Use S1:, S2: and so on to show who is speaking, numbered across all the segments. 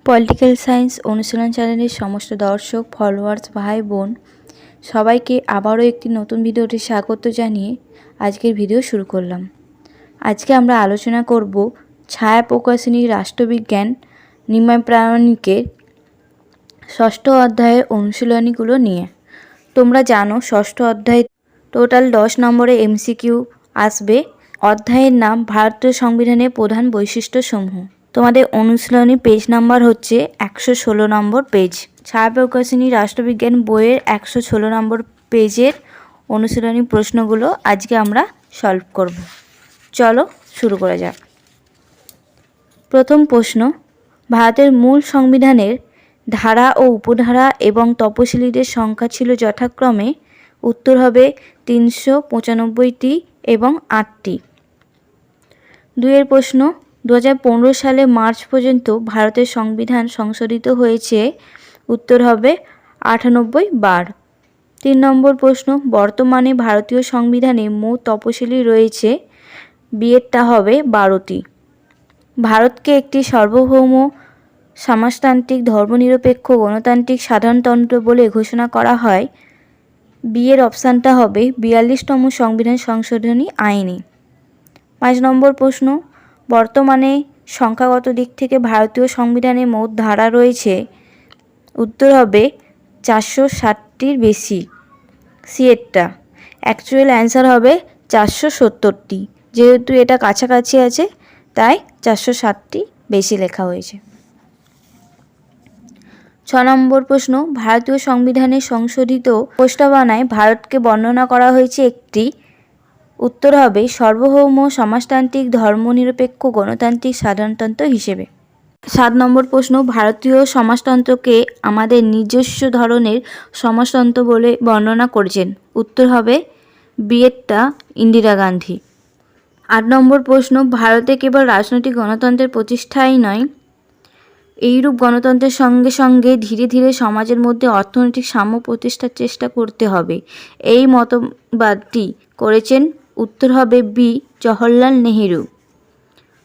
S1: Political science অনুশীলন চ্যানেলের সমস্ত দর্শক, ফলোয়ার্স, ভাই বোন সবাইকে আবারও একটি নতুন ভিডিওতে স্বাগত জানিয়ে আজকের ভিডিও শুরু করলাম। আজকে আমরা আলোচনা করব ছায়া প্রকাশনী রাষ্ট্রবিজ্ঞান নিমাই প্রামাণিকের ষষ্ঠ অধ্যায়ের অনুশীলনীগুলো নিয়ে। তোমরা জানো ষষ্ঠ অধ্যায়ে টোটাল 10 নম্বরে এমসিকিউ আসবে। অধ্যায়ের নাম ভারতীয় সংবিধানের প্রধান বৈশিষ্ট্যসমূহ। তোমাদের অনুশীলনী পেজ নাম্বার হচ্ছে 116 নম্বর পেজ। ছায়া প্রকাশনী রাষ্ট্রবিজ্ঞান বইয়ের 116 নম্বর পেজের অনুশীলনী প্রশ্নগুলো আজকে আমরা সলভ করব। চলো শুরু করা যাক। প্রথম প্রশ্ন, ভারতের মূল সংবিধানের ধারা ও উপধারা এবং তপশিলীদের সংখ্যা ছিল যথাক্রমে। উত্তর হবে 395টি এবং 8টি। দুইয়ের প্রশ্ন, 2015 সালে মার্চ পর্যন্ত ভারতের সংবিধান সংশোধিত হয়েছে। উত্তর হবে 98 বার। 3 নম্বর প্রশ্ন, বর্তমানে ভারতীয় সংবিধানে মোট তপশিলি রয়েছে। বিয়েরটা হবে 12টি। ভারতকে একটি সার্বভৌম সমাজতান্ত্রিক ধর্মনিরপেক্ষ গণতান্ত্রিক সাধারণতন্ত্র বলে ঘোষণা করা হয়। বিয়ের অপশানটা হবে 42তম সংবিধান সংশোধনী আইনে। 5 নম্বর প্রশ্ন, বর্তমানে সংখ্যাগত দিক থেকে ভারতীয় সংবিধানে মোট ধারা রয়েছে। উত্তর হবে 460টির বেশি। সিয়েরটা অ্যাকচুয়াল অ্যান্সার হবে 470টি। যেহেতু এটা কাছাকাছি আছে তাই 460টি বেশি লেখা হয়েছে। 6 নম্বর প্রশ্ন, ভারতীয় সংবিধানের সংশোধিত প্রস্তাবনায় ভারতকে বর্ণনা করা হয়েছে একটি। উত্তর হবে সার্বভৌম সমাজতান্ত্রিক ধর্মনিরপেক্ষ গণতান্ত্রিক সাধারণতন্ত্র হিসেবে। 7 নম্বর প্রশ্ন, ভারতীয় সমাজতন্ত্রকে আমাদের নিজস্ব ধরনের সমাজতন্ত্র বলে বর্ণনা করেছেন। উত্তর হবে বিয়েরটা ইন্দিরা গান্ধী। 8 নম্বর প্রশ্ন, ভারতে কেবল রাজনৈতিক গণতন্ত্রের প্রতিষ্ঠাই নয়, এইরূপ গণতন্ত্রের সঙ্গে সঙ্গে ধীরে ধীরে সমাজের মধ্যে অর্থনৈতিক সাম্য প্রতিষ্ঠার চেষ্টা করতে হবে। এই মতবাদটি করেছেন। উত্তর হবে বি জওহরলাল নেহেরু।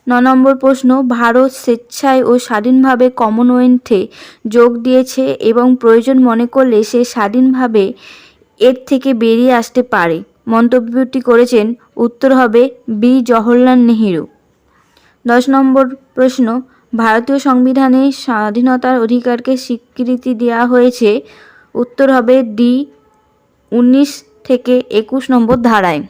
S1: 9 নম্বর প্রশ্ন, ভারত স্বেচ্ছায় ও স্বাধীনভাবে কমনওয়েলথে যোগ দিয়েছে এবং প্রয়োজন মনে করলে সে স্বাধীনভাবে এর থেকে বেরিয়ে আসতে পারে। মন্তব্যটি করেছেন। উত্তর হবে বি জওহরলাল নেহেরু। 10 নম্বর প্রশ্ন, ভারতীয় সংবিধানে স্বাধীনতার অধিকারকে স্বীকৃতি দেওয়া হয়েছে। উত্তর হবে ডি 19 থেকে 21 নম্বর ধারায়।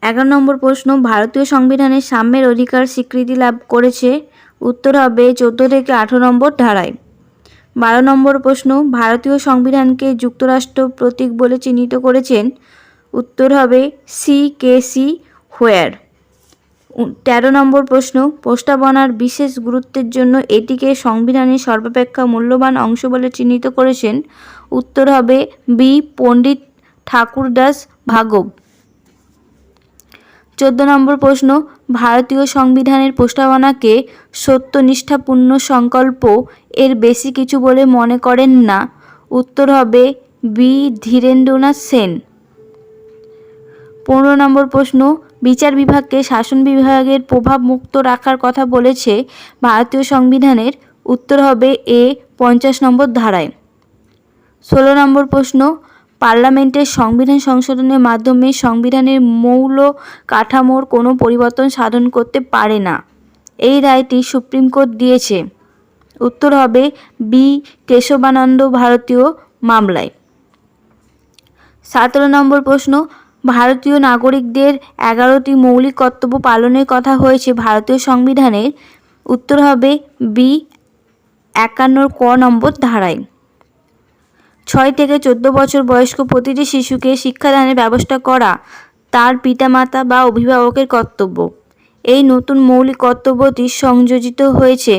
S1: 11 নম্বর প্রশ্ন, ভারতীয় সংবিধানে সাম্যের অধিকার স্বীকৃতি লাভ করেছে। উত্তর হবে 14 থেকে 18 নম্বর ধারায়। 12 নম্বর প্রশ্ন, ভারতীয় সংবিধানকে যুক্তরাষ্ট্র প্রতীক বলে চিহ্নিত করেছেন। উত্তর হবে সি হোয়ার। 13 নম্বর প্রশ্ন, প্রস্তাবনার বিশেষ গুরুত্বের জন্য এটিকে সংবিধানের সর্বাপেক্ষা মূল্যবান অংশ বলে চিহ্নিত করেছেন। উত্তর হবে বি পণ্ডিত ঠাকুরদাস ভার্গব। 14 নম্বর প্রশ্ন, ভারতীয় সংবিধানের প্রস্তাবনাকে সত্যনিষ্ঠাপূর্ণ সংকল্প এর বেশি কিছু বলে মনে করেন না। উত্তর হবে বি ধীরেন্দ্রনাথ সেন। 15 নম্বর প্রশ্ন, বিচার বিভাগকে শাসন বিভাগের প্রভাব মুক্ত রাখার কথা বলেছে ভারতীয় সংবিধানের। উত্তর হবে এ 50 নম্বর ধারায়। 16 নম্বর প্রশ্ন, পার্লামেন্টের সংবিধান সংশোধনের মাধ্যমে সংবিধানের মৌল কাঠামোর কোনো পরিবর্তন সাধন করতে পারে না। এই রায়টি সুপ্রিম কোর্ট দিয়েছে। উত্তর হবে বি কেশবানন্দ ভারতীয় মামলায়। 17 নম্বর প্রশ্ন, ভারতীয় নাগরিকদের 11টি মৌলিক কর্তব্য পালনের কথা হয়েছে ভারতীয় সংবিধানের। উত্তর হবে বি 51 ক নম্বর ধারায়। 6 থেকে 14 বছর বয়স্ক প্রতিটি শিশুকে শিক্ষাদানের ব্যবস্থা করা তার পিতামাতা বা অভিভাবকের কর্তব্য। এই নতুন মৌলিক কর্তব্যটি সংযোজিত হয়েছে।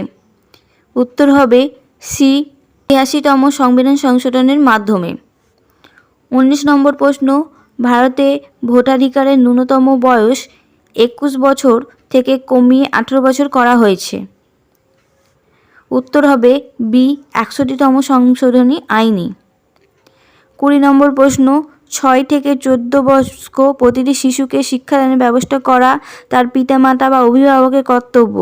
S1: উত্তর হবে সি 83তম সংবিধান সংশোধনের মাধ্যমে। 19 নম্বর প্রশ্ন, ভারতে ভোটাধিকারের ন্যূনতম বয়স 21 বছর থেকে কমিয়ে 18 বছর করা হয়েছে। উত্তর হবে বি 61তম সংশোধনী আইনে। 20 নম্বর প্রশ্ন, 6 থেকে 14 বয়স্ক প্রতিটি শিশুকে শিক্ষাদানের ব্যবস্থা করা তার পিতামাতা বা অভিভাবকের কর্তব্য।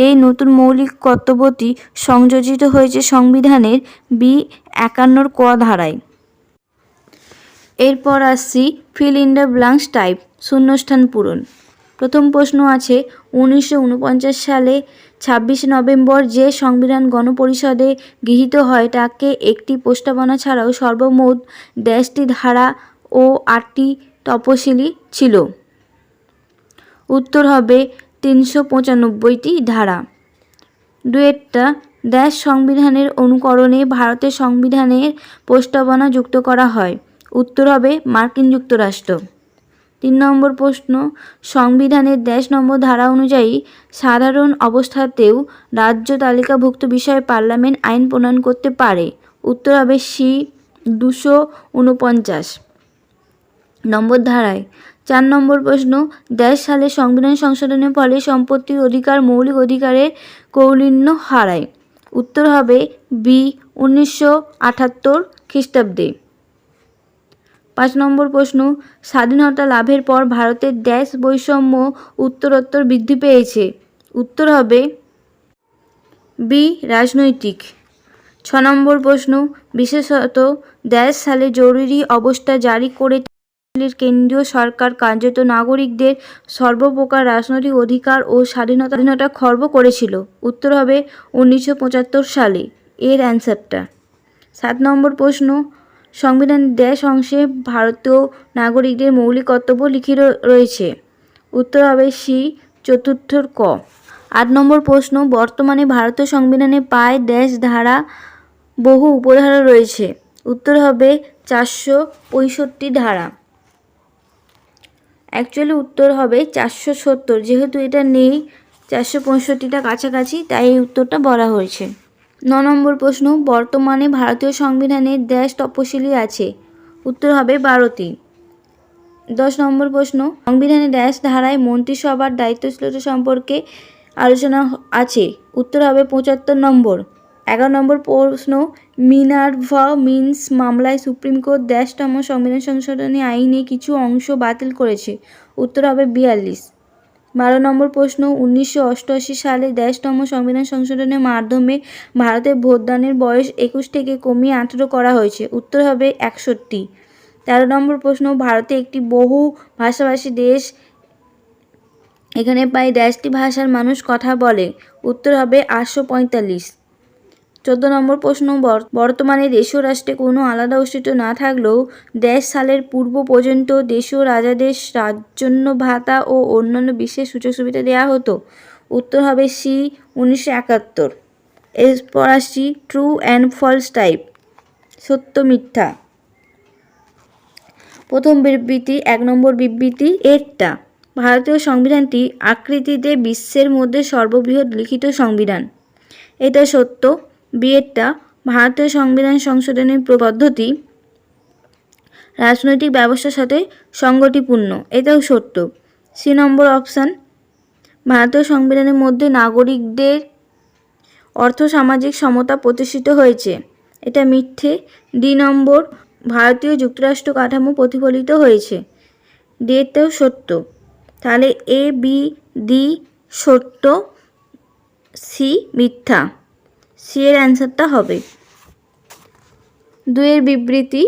S1: এই নতুন মৌলিক কর্তব্যটি সংযোজিত হয়েছে সংবিধানের 51 ক ধারায়। এরপর আসছি fill in the blanks type, শূন্যস্থান পূরণ। প্রথম প্রশ্ন আছে 1949 সালে 26 নভেম্বর যে সংবিধান গণপরিষদে গৃহীত হয় তাকে একটি প্রস্তাবনা ছাড়াও সর্বমোট ড্যাশটি ধারা ও 8টি তপশিলি ছিল। উত্তর হবে 395টি ধারা। ডুয়েটটা ড্যাশ সংবিধানের অনুকরণে ভারতের সংবিধানের প্রস্তাবনা যুক্ত করা হয়। উত্তর হবে মার্কিন যুক্তরাষ্ট্র। 3 নম্বর প্রশ্ন সংবিধানের ড্যাশ নম্বর ধারা অনুযায়ী সাধারণ অবস্থাতেও রাজ্য তালিকাভুক্ত বিষয়ে পার্লামেন্ট আইন প্রণয়ন করতে পারে। উত্তর হবে সি 249 নম্বর ধারায়। 4 নম্বর প্রশ্ন ড্যাশ সালে সংবিধান সংশোধনের ফলে সম্পত্তির অধিকার মৌলিক অধিকারের কৌলিন্য হারায়। উত্তর হবে বি 1978 খ্রিস্টাব্দে। 5 নম্বর প্রশ্ন স্বাধীনতা লাভের পর ভারতের ড্যাশ বৈষম্য উত্তরোত্তর বৃদ্ধি পেয়েছে। উত্তর হবে বি রাজনৈতিক। 6 নম্বর প্রশ্ন বিশেষত ড্যাশ সালে জরুরি অবস্থা জারি করে কেন্দ্রীয় সরকার কার্যত নাগরিকদের সর্বপ্রকার রাজনৈতিক অধিকার ও স্বাধীনতা খর্ব করেছিল। উত্তর হবে 1975 সালে এর অ্যান্সারটা। 7 নম্বর প্রশ্ন সংবিধানের ড্যাশ অংশে ভারতীয় নাগরিকদের মৌলিক কর্তব্য লিখিত রয়েছে। উত্তর হবে সি 4 ক। 8 নম্বর প্রশ্ন বর্তমানে ভারতীয় সংবিধানে প্রায় ড্যাশ ধারা বহু উপধারা রয়েছে। উত্তর হবে 465 ধারা। অ্যাকচুয়ালি উত্তর হবে 470, যেহেতু এটা নেই 465টা কাছাকাছি তাই এই উত্তরটা বলা হয়েছে। 9 নম্বর প্রশ্ন বর্তমানে ভারতীয় সংবিধানে ড্যাশ তপশিলি আছে। উত্তর হবে 12টি। 10 নম্বর প্রশ্ন সংবিধানে ড্যাশ ধারায় মন্ত্রিসভার দায়িত্বশীলতা সম্পর্কে আলোচনা আছে। উত্তর হবে 75 নম্বর। 11 নম্বর প্রশ্ন মিনার্ভা মিন্স মামলায় সুপ্রিম কোর্ট ড্যাশতম সংবিধান সংশোধনী আইনে কিছু অংশ বাতিল করেছে। উত্তর হবে 42। 12 নম্বর প্রশ্ন 1988 সালে ড্যাশতম সংবিধান সংশোধনের মাধ্যমে ভারতের ভোটদানের বয়স 21 থেকে কমিয়ে 18 করা হয়েছে। উত্তর হবে 61। 13 নম্বর প্রশ্ন ভারতে একটি বহু ভাষাভাষী দেশ, এখানে প্রায় ড্যাশটি ভাষার মানুষ কথা বলে। উত্তর হবে 845। 14 নম্বর প্রশ্ন বর্তমানে দেশীয় রাষ্ট্রে কোনো আলাদা অস্তিত্ব না থাকলেও ড্যাশ সালের পূর্ব পর্যন্ত দেশীয় রাজাদের রাজন্য ভাতা ও অন্যান্য বিশেষ সুযোগ সুবিধা দেওয়া হতো। উত্তর হবে সি 1971। এরপর আসছি ট্রু অ্যান্ড ফলস টাইপ, সত্য মিথ্যা। প্রথম বিবৃতি 1 নম্বর বিবৃতি এরটা ভারতীয় সংবিধানটি আকৃতিতে বিশ্বের মধ্যে সর্ববৃহৎ লিখিত সংবিধান। এটা সত্য। বিয়েরটা ভারতীয় সংবিধান সংশোধনের পদ্ধতি রাজনৈতিক ব্যবস্থার সাথে সঙ্গতিপূর্ণ। এটাও সত্য। সি নম্বর অপশান ভারতীয় সংবিধানের মধ্যে নাগরিকদের অর্থসামাজিক সমতা প্রতিষ্ঠিত হয়েছে। এটা মিথ্যে। ডি নম্বর ভারতীয় যুক্তরাষ্ট্র কাঠামো প্রতিফলিত হয়েছে। ডিটাও সত্য। তাহলে এ বি ডি সত্য, সি মিথ্যা। সি এর অ্যান্সারটা হবে। 2 এর বিবৃতি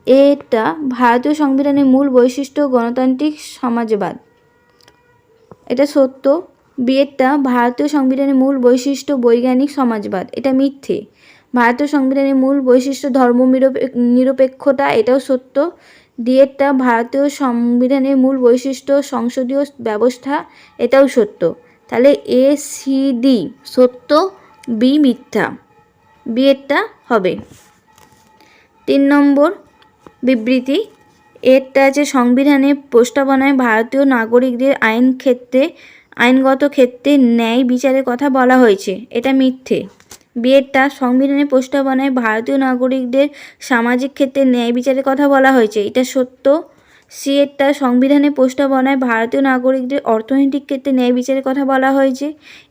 S1: এটা ভারতীয় সংবিধানের মূল বৈশিষ্ট্য গণতান্ত্রিক সমাজবাদ। এটা সত্য। বিয়েরটা ভারতীয় সংবিধানের মূল বৈশিষ্ট্য বৈজ্ঞানিক সমাজবাদ। এটা মিথ্যে। ভারতীয় সংবিধানের মূল বৈশিষ্ট্য ধর্ম নিরপেক্ষতা। এটাও সত্য। ডিয়েরটা ভারতীয় সংবিধানের মূল বৈশিষ্ট্য সংসদীয় ব্যবস্থা। এটাও সত্য। তাহলে এ সি ডি সত্য, বি মিথ্যা। বিয়েরটা হবে। 3 নম্বর বিবৃতি এরটা আছে সংবিধানের প্রস্তাবনায় ভারতীয় নাগরিকদের আইনগত ক্ষেত্রে ন্যায় বিচারের কথা বলা হয়েছে। এটা মিথ্যে। বিয়েরটা সংবিধানের প্রস্তাবনায় ভারতীয় নাগরিকদের সামাজিক ক্ষেত্রে ন্যায় বিচারের কথা বলা হয়েছে। এটা সত্য। সি এরটা সংবিধানের প্রস্তাবনায় ভারতীয় নাগরিকদের অর্থনৈতিক ক্ষেত্রে ন্যায় বিচারের কথা বলা হয়েছে।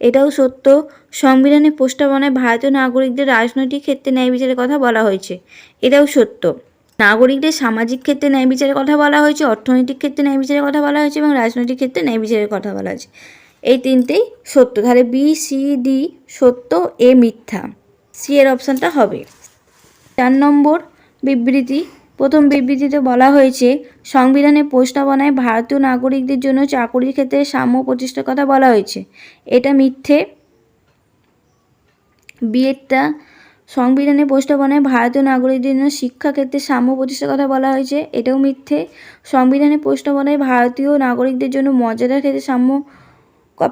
S1: এটাও সত্য। সংবিধানের প্রস্তাবনায় ভারতীয় নাগরিকদের রাজনৈতিক ক্ষেত্রে ন্যায় বিচারের কথা বলা হয়েছে। এটাও সত্য। নাগরিকদের সামাজিক ক্ষেত্রে ন্যায় বিচারের কথা বলা হয়েছে, অর্থনৈতিক ক্ষেত্রে ন্যায় বিচারের কথা বলা হয়েছে এবং রাজনৈতিক ক্ষেত্রে ন্যায় বিচারের কথা বলা হয়েছে। এই তিনটেই সত্য। তাহলে বি, সি, ডি সত্য, এ মিথ্যা। সি এর অপশানটা হবে। 4 নম্বর বিবৃতি। প্রথম বিবৃতিতে বলা হয়েছে সংবিধানের প্রস্তাবনায় ভারতীয় নাগরিকদের জন্য চাকুরির ক্ষেত্রে সাম্য প্রতিষ্ঠার কথা বলা হয়েছে। এটা মিথ্যে। বি এরটা, সংবিধানের প্রস্তাবনায় ভারতীয় নাগরিকদের জন্য শিক্ষাক্ষেত্রে সাম্য প্রতিষ্ঠার কথা বলা হয়েছে। এটাও মিথ্যে। সংবিধানের প্রস্তাবনায় ভারতীয় নাগরিকদের জন্য মর্যাদার ক্ষেত্রে সাম্য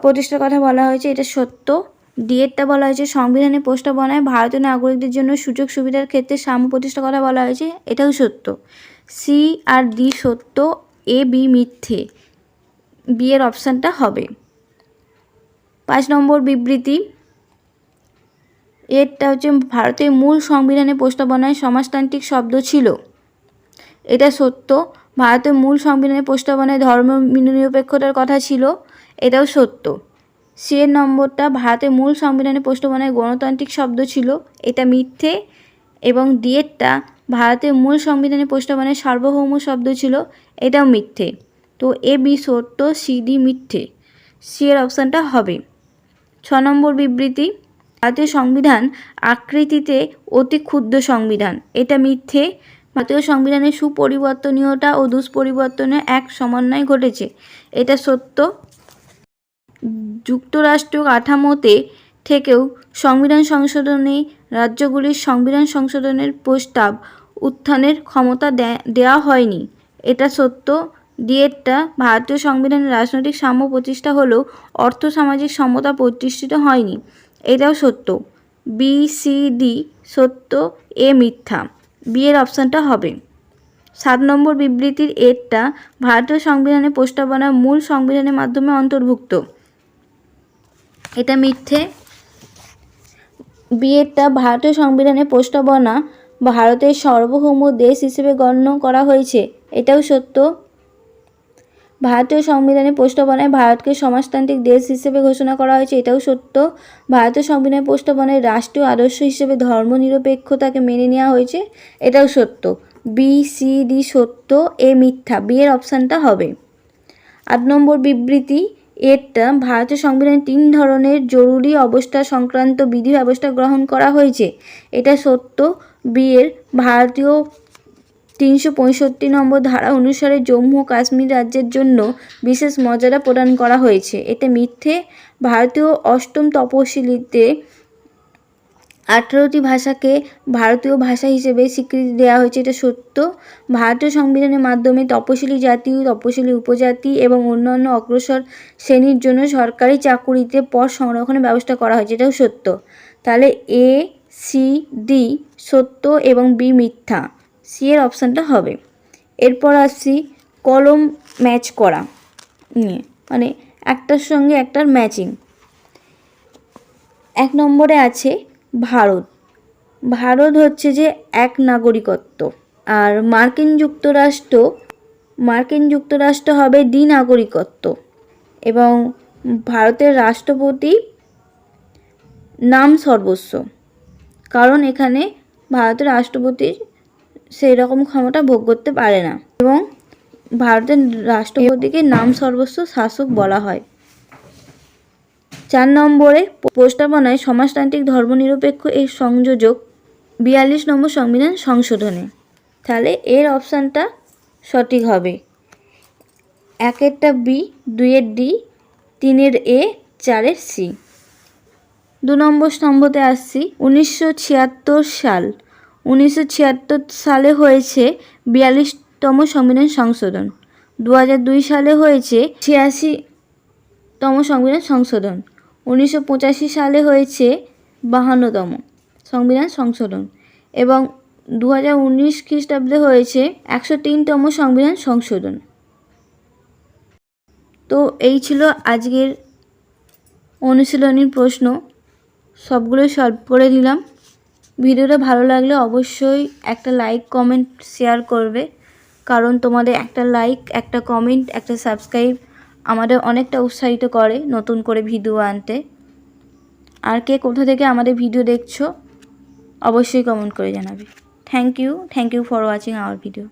S1: প্রতিষ্ঠার কথা বলা হয়েছে। এটা সত্য। ডি এরটা বলা হয়েছে সংবিধানের প্রস্তাবনায় ভারতীয় নাগরিকদের জন্য সুযোগ সুবিধার ক্ষেত্রে সাম্য প্রতিষ্ঠার কথা বলা হয়েছে। এটাও সত্য। সি আর ডি সত্য, এ বি মিথ্যে। বি এর অপশানটা হবে। 5 নম্বর বিবৃতি। এরটা হচ্ছে ভারতের মূল সংবিধানের প্রস্তাবনায় সমাজতান্ত্রিক শব্দ ছিল। এটা সত্য। ভারতের মূল সংবিধানের প্রস্তাবনায় ধর্ম নিরপেক্ষতার কথা ছিল। এটাও সত্য। সি এর নম্বরটা, ভারতের মূল সংবিধানের প্রস্তাবনায় গণতান্ত্রিক শব্দ ছিল। এটা মিথ্যে। এবং ডি এরটা, ভারতের মূল সংবিধানের প্রস্তাবনায় সার্বভৌম শব্দ ছিল। এটাও মিথ্যে। তো এ বি সত্য, সি ডি মিথ্যে। সি এর অপশানটা হবে। 6 নম্বর বিবৃতি। ভারতীয় সংবিধান আকৃতিতে অতি ক্ষুদ্র সংবিধান। এটা মিথ্যে। ভারতীয় সংবিধানের সুপরিবর্তনীয়তা ও দুষ্পরিবর্তনের এক সমন্বয় ঘটেছে। এটা সত্য। যুক্তরাষ্ট্র কাঠামোতে থেকেও সংবিধান সংশোধনে রাজ্যগুলির সংবিধান সংশোধনের প্রস্তাব উত্থানের ক্ষমতা দেওয়া হয়নি। এটা সত্য। ডি এরটা, ভারতীয় সংবিধানের রাজনৈতিক সাম্য প্রতিষ্ঠা হলেও অর্থ সামাজিক সমতা প্রতিষ্ঠিত হয়নি। এটাও সত্য। বি, সি, ডি সত্য, এ মিথ্যা। বি এর অপশানটা হবে। 7 নম্বর বিবৃতির এরটা, ভারতীয় সংবিধানের প্রস্তাবনা মূল সংবিধানের মাধ্যমে অন্তর্ভুক্ত। এটা মিথ্যে। বি এরটা, ভারতীয় সংবিধানের প্রস্তাবনা ভারতের সার্বভৌম দেশ হিসেবে গণ্য করা হয়েছে। এটাও সত্য। ভারতীয় সংবিধানের প্রস্তাবনায় ভারতকে সমাজতান্ত্রিক দেশ হিসেবে ঘোষণা করা হয়েছে। এটাও সত্য। ভারতীয় সংবিধানের প্রস্তাবনায় রাষ্ট্রীয় আদর্শ হিসেবে ধর্মনিরপেক্ষতাকে মেনে নেওয়া হয়েছে। এটাও সত্য। বি, সি, ডি সত্য, এ মিথ্যা। বি এর অপশানটা হবে। 8 নম্বর বিবৃতি। এরটা, ভারতীয় সংবিধানে 3 ধরনের জরুরি অবস্থা সংক্রান্ত বিধি ব্যবস্থা গ্রহণ করা হয়েছে। এটা সত্য। বি এর, ভারতীয় 365 নম্বর ধারা অনুসারে জম্মু ও কাশ্মীর রাজ্যের জন্য বিশেষ মর্যাদা প্রদান করা হয়েছে। এটা মিথ্যে। ভারতীয় 8ম তপশিলিতে 18টি ভাষাকে ভারতীয় ভাষা হিসেবে স্বীকৃতি দেওয়া হয়েছে। এটা সত্য। ভারতীয় সংবিধানের মাধ্যমে তপশিলি জাতি, তপশিলি উপজাতি এবং অন্যান্য অগ্রসর শ্রেণীর জন্য সরকারি চাকুরিতে পদ সংরক্ষণের ব্যবস্থা করা হয়েছে। এটাও সত্য। তাহলে এ, সি, ডি সত্য এবং বি মিথ্যা। সি এর অপশানটা হবে। এরপর আসছি কলম ম্যাচ করা নিয়ে, মানে একটার সঙ্গে একটার ম্যাচিং। 1 নম্বরে আছে ভারত। ভারত হচ্ছে যে এক নাগরিকত্ব। আর মার্কিন যুক্তরাষ্ট্র হবে দ্বিনাগরিকত্ব। এবং ভারতের রাষ্ট্রপতি নাম সর্বস্ব, কারণ এখানে ভারতের রাষ্ট্রপতির সেই রকম ক্ষমতা ভোগ করতে পারে না এবং ভারতের রাষ্ট্রপতিকে নাম সর্বস্ব শাসক বলা হয়। 4 নম্বরে প্রস্তাবনায় সমাজতান্ত্রিক ধর্মনিরপেক্ষ এই সংযোজক 42 নম্বর সংবিধান সংশোধনে। তাহলে এর অপশানটা সঠিক হবে। 1এরটা বি, 2এর ডি, 3এর এ, 4এর সি। 2 নম্বর স্তম্ভতে আসছি 1976 সাল। 1976 সালে হয়েছে 42তম সংবিধান সংশোধন। 2002 সালে হয়েছে 86তম সংবিধান সংশোধন। 1985 সালে হয়েছে 52তম সংবিধান সংশোধন এবং 2019 খ্রিস্টাব্দে হয়েছে 103তম সংবিধান সংশোধন। তো এই ছিল আজকের অনুশীলনীর প্রশ্ন, সবগুলোই সলভ করে দিলাম। ভিডিওটা ভালো লাগলে অবশ্যই একটা লাইক, কমেন্ট, শেয়ার করবে, কারণ তোমাদের একটা লাইক, একটা কমেন্ট, একটা সাবস্ক্রাইব আমাদের অনেকটা উৎসাহিত করে নতুন করে ভিডিও আনতে। আর কে কোথা থেকে আমাদের ভিডিও দেখছো অবশ্যই কমেন্ট করে জানাবে। Thank you for watching our video.